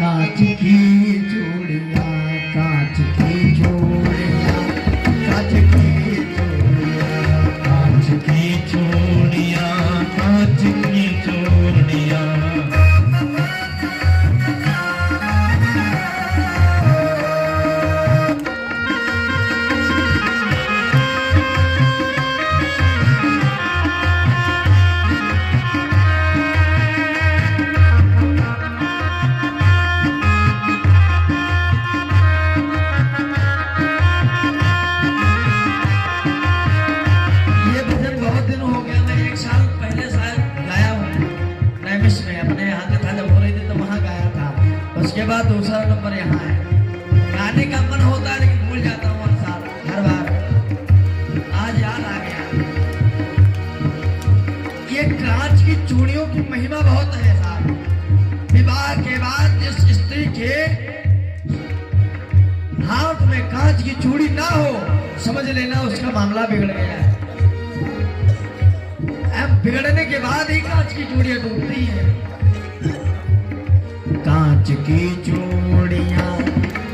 कांच की चूड़ियां, कांच की चूड़ियां, कांच की चूड़ियां, कांच की चूड़ियां, कांच की चूड़ियां। उसके बाद दूसरा नंबर यहाँ है। गाने का मन होता है लेकिन भूल जाता हूँ हर बार। आज याद आ गया। ये कांच की चूड़ियों की महिमा बहुत है साहब। विवाह के बाद जिस स्त्री के हाथ में कांच की चूड़ी ना हो, समझ लेना उसका मामला बिगड़ गया है। अब बिगड़ने के बाद ही कांच की चूड़ियां टूटती हैं। कांच की चूड़ियां,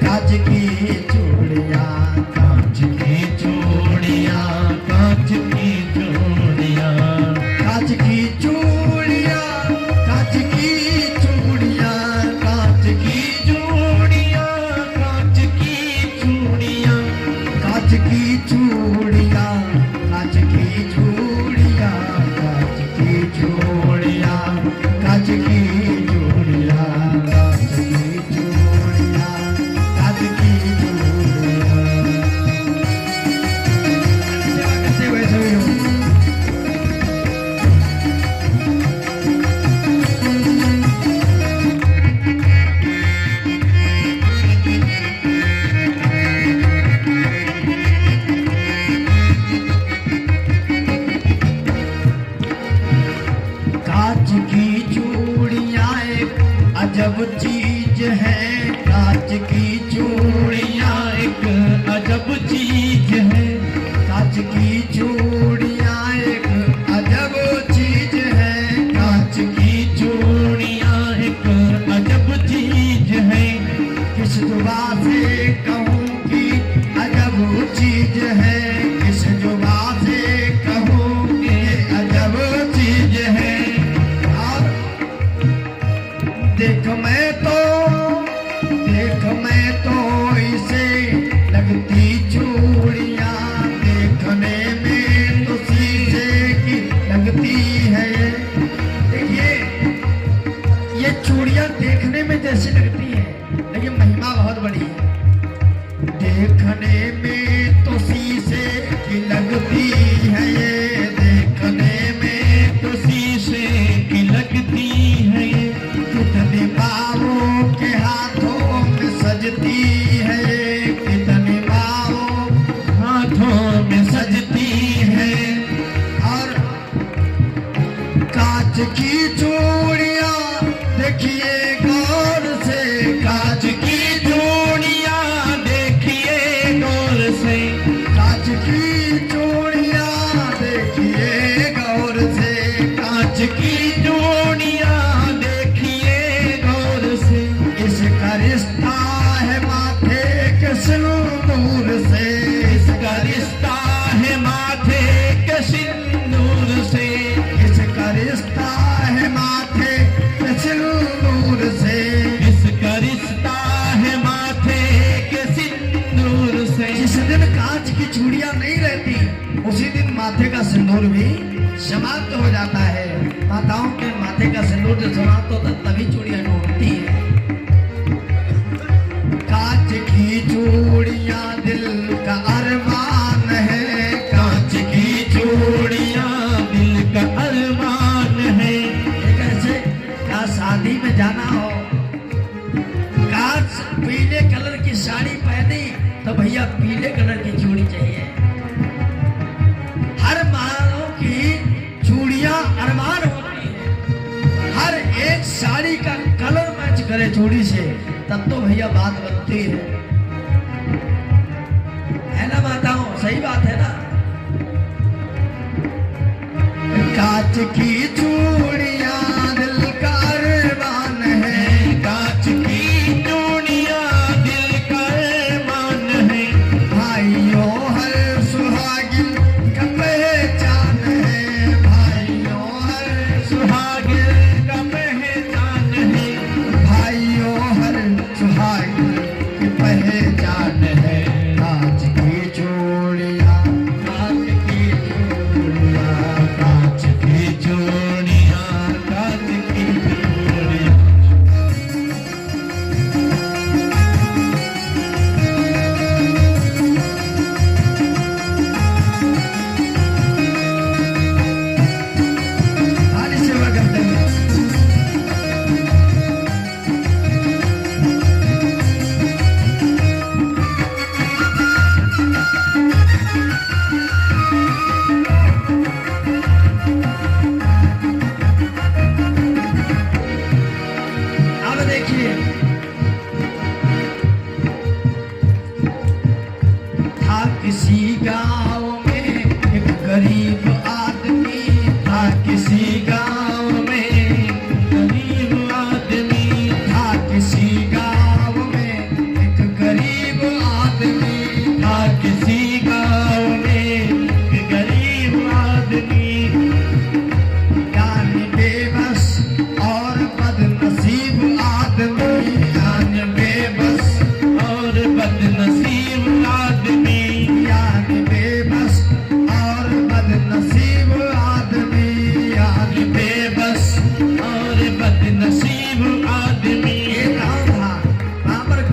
कांच की चूड़ियां, कांच की चूड़ियां, कांच की चूड़ियां, कांच की चूड़ियां, कांच की चूड़ियां, कांच की चूड़ियां, कांच की चूड़ियां, कांच की चूड़ियां, कांच की चूड़ियां, कांच की चूड़ियां, कांच की चूड़ियां, कांच की चूड़ियां, कांच की चूड़ियां। कैसे वैसे ही हो। कांच की चूड़ियां एक अजब चीज है, कांच की चूड़ियां एक अजब चीज है। कांच की चूड़ियां एक अजब चीज है, कांच की चूड़ियां एक अजब चीज है। किस जुबा से कहूँ कि अजब चीज है, किस जुबा से कहूँ कि अजब चीज है। और देख मैं तो इसे लगती चूड़ियां, देखने में तो शीशे की लगती है। देखिए ये चूड़ियां देखने में जैसी लगती है लेकिन महिमा बहुत बड़ी है। देखने में तो शीशे की लगती है, ये देखने में तो शीशे की लगती है। कितने बाबों के हाथों में सजती है, ये कितने बाबों हाथों में सजती है। और कांच की चूड़ियां देखिए गौर से, कांच की चूड़ियां देखिए गौर से, कांच की चूड़ियां देखिए गौर से, कांच की चूड़ियां देखिए गौर से। इसका रिश्ता है माथे के सिंदूर से, इसका रिश्ता है माथे के सिंदूर से, इसका रिश्ता है माथे के सिंदूर से। इसका रिश्ता है माथे के सिंदूर से। जिस दिन कांच की चूड़ियां नहीं रहती उसी दिन माथे का सिंदूर भी समाप्त हो जाता है। माताओं के माथे का सिंदूर जब समाप्त होता तभी चूड़ियां टूटती है। कांच की चूड़ियां दिल का अरमान है, कांच की चूड़ियां दिल का अरमान है। एक ऐसे का शादी में जाना हो, कांच पीले कलर की साड़ी पहनी तो भैया पीले कलर की चूड़ी चाहिए। हर मानव की चूड़ियां अरमान होती है, हर एक साड़ी का कलर मैच करे चूड़ी से, तब तो भैया बात बनती है ना माताओं? सही बात है ना। कांच की चूड़ियां दिल का अरमान है, कांच की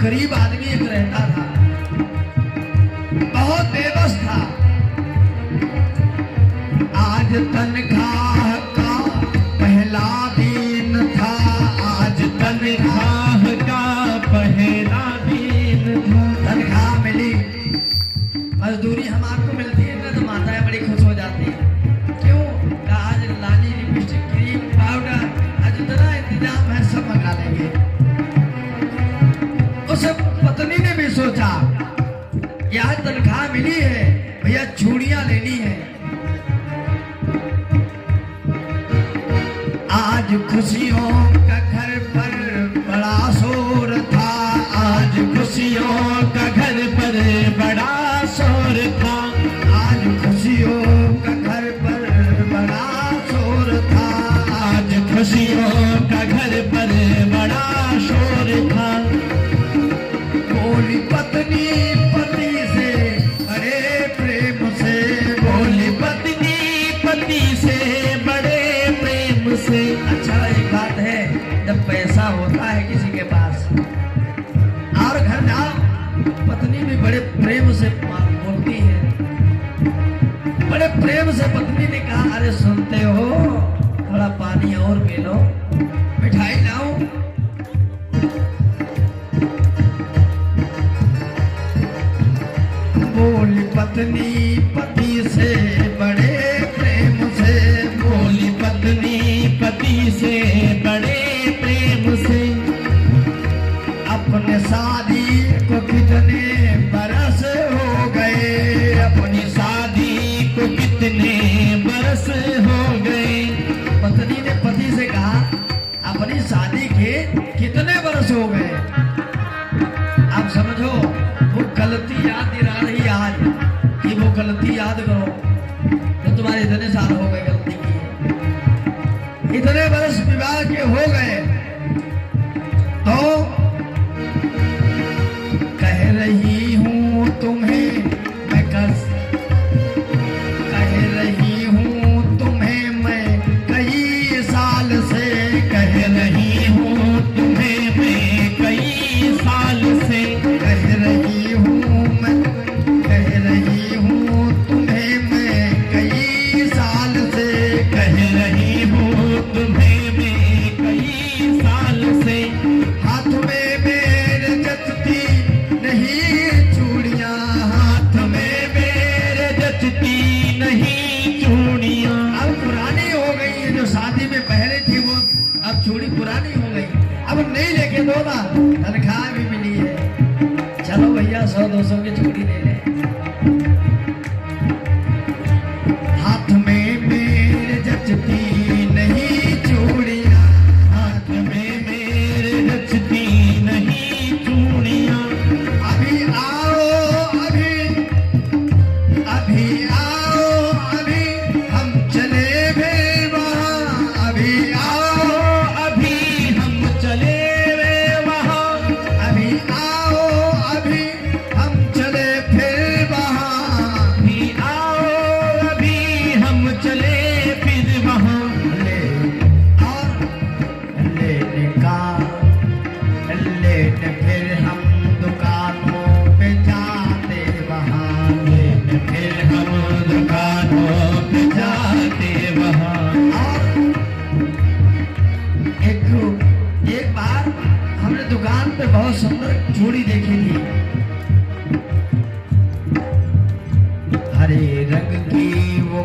गरीब आदमी एक रहता था, बहुत बेबस था। आज तनख्वाह का पहला दिन था, आज तनख्वाह का पहला दिन था। तनख्वाह मिली, मजदूरी हमारे को मिलती है ना, तो माताएं बड़ी खुश हो जाती हैं। क्यों? आज लाली, लिपस्टिक, क्रीम, पाउडर, आज जितना इंतजाम है सब मंगा लेंगे। उस पत्नी ने भी सोचा कि आज तनख्वाह मिली है, भैया चूड़ियां लेनी है। आज खुशियों का घर पर बड़ा शोर था, आज खुशियों का घर पर बड़ा शोर था। आज खुशियों का घर पर बड़ा शोर था, आज खुशियों का घर पर बड़ा शोर था। बोली पत्नी पति से बड़े प्रेम से, बोली पत्नी पति से बड़े प्रेम से। अच्छा एक बात है, जब पैसा होता है किसी के पास और घर जाओ, पत्नी भी बड़े प्रेम से बोलती है। बड़े प्रेम से पत्नी ने कहा, अरे सुनते हो, थोड़ा पानी और पी लो, मिठाई लाऊं? बोली पत्नी पति से बड़े प्रेम से, बोली पत्नी पति से बड़े प्रेम से। अपने शादी को कितने बरस हो गए, अपनी शादी को कितने बरस हो गए। पत्नी ने पति से कहा, अपनी शादी के कितने बरस हो गए। अब समझो, वो गलती याद दिला रही आज कि वो गलती याद करो तो तुम्हारे इतने साल हो गए गलती की, इतने बरस विवाह के हो गए। तो कह रही हूँ तुम्हें मैं कह रही हूँ तुम्हें मैं कई साल से, कह रही हूँ तुम्हें मैं कई साल से। कह रही हूँ तुम्हें मैं कई साल से, कह रही हूँ तुम्हें मैं कई साल से। हाथ में मेरे जचती नहीं चूड़ियां, हाथ में मेरे जचती नहीं चूड़ियां। अब पुरानी हो गई है, जो शादी में पहले थी वो अब चूड़ी पुरानी हो गई, अब नहीं लेके दो ना, तनख्वाह भी मिली है, चलो भैया 100-200 की चूड़ी ले ले। हाथ में मेरे जचती नहीं चूड़ियां, हाथ में मेरे जचती नहीं चूड़ियां। अभी आओ अभी, अभी आओ अभी, हम चले फिर वहाँ, अभी आओ अभी हम चले वे वहाँ। अभी आओ अभी, हम चले फिर वहाँ। अभी आओ अभी हम चले फिर वहाँ। ले और लेने का लेने फिर हम दुकानों पे जाते वहाँ, लेने फिर हम दुकानों पे जाते वहाँ। और एक बार हमने दुकान पे बहुत सुंदर चूड़ी देखी थी, हरे रंग की वो,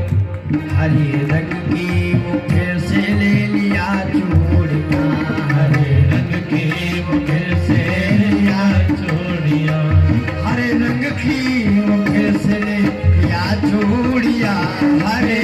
हरे रंग की वो फिर से ले लिया चूड़ियां, हरे रंग की वो फिर से लिया चूड़ियां। हरे रंग की वो फिर से ले लिया चूड़ियां, हरे